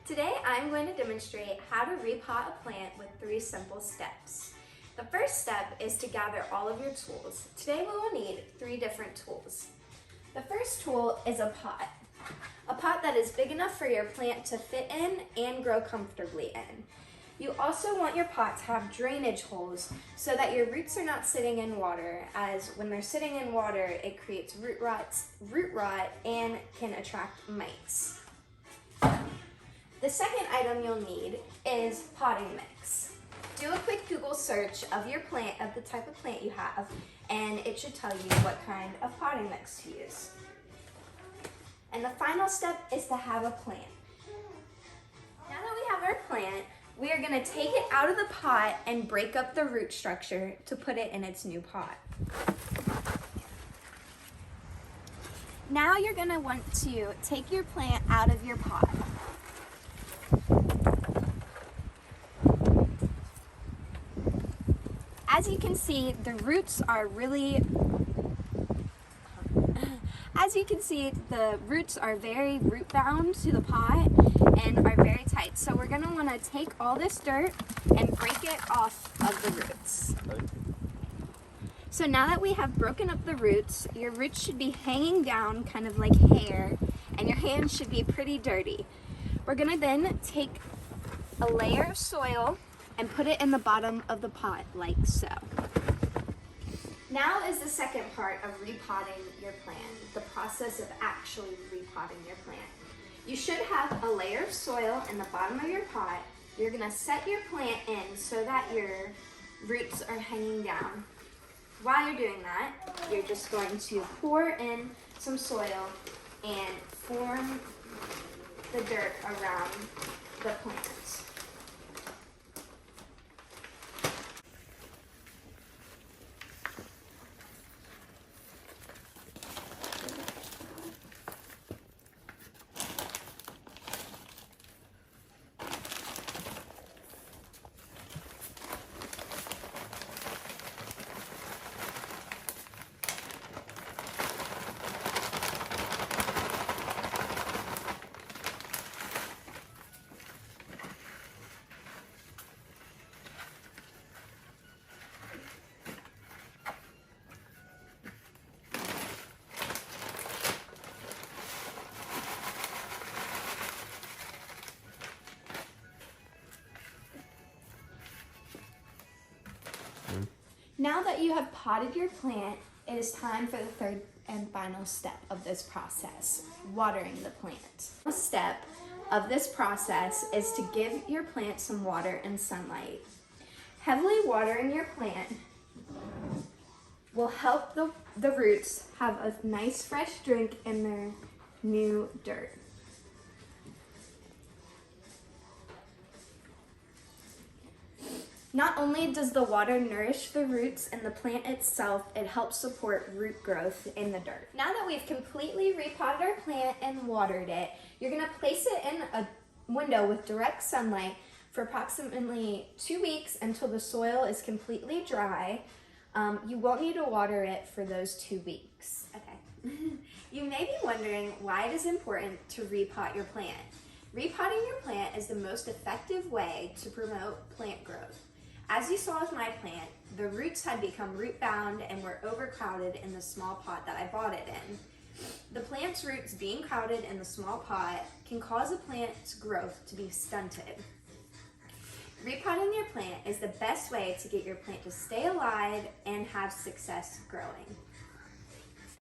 Today I'm going to demonstrate how to repot a plant with 3 simple steps. The first step is to gather all of your tools. Today we will need 3 different tools. The first tool is a pot that is big enough for your plant to fit in and grow comfortably in. You also want your pot to have drainage holes so that your roots are not sitting in water, as when they're sitting in water it creates root rot and can attract mites. The second item you'll need is potting mix. Do a quick Google search of your plant, of the type of plant you have, and it should tell you what kind of potting mix to use. And the final step is to have a plant. Now that we have our plant, we are going to take it out of the pot and break up the root structure to put it in its new pot. Now you're going to want to take your plant out of your pot. As you can see, the roots are very root bound to the pot and are very tight. So we're going to want to take all this dirt and break it off of the roots. So now that we have broken up the roots, your roots should be hanging down kind of like hair, and your hands should be pretty dirty. We're going to then take a layer of soil and put it in the bottom of the pot like so. Now is the second part of repotting your plant, the process of actually repotting your plant. You should have a layer of soil in the bottom of your pot. You're going to set your plant in so that your roots are hanging down. While you're doing that, you're just going to pour in some soil and form the dirt around the plant. Now that you have potted your plant, it is time for the third and final step of this process, watering the plant. The step of this process is to give your plant some water and sunlight. Heavily watering your plant will help the roots have a nice fresh drink in their new dirt. Not only does the water nourish the roots and the plant itself, it helps support root growth in the dirt. Now that we've completely repotted our plant and watered it, you're going to place it in a window with direct sunlight for approximately 2 weeks until the soil is completely dry. You won't need to water it for those 2 weeks. Okay. You may be wondering why it is important to repot your plant. Repotting your plant is the most effective way to promote plant growth. As you saw with my plant, the roots had become root bound and were overcrowded in the small pot that I bought it in. The plant's roots being crowded in the small pot can cause a plant's growth to be stunted. Repotting your plant is the best way to get your plant to stay alive and have success growing.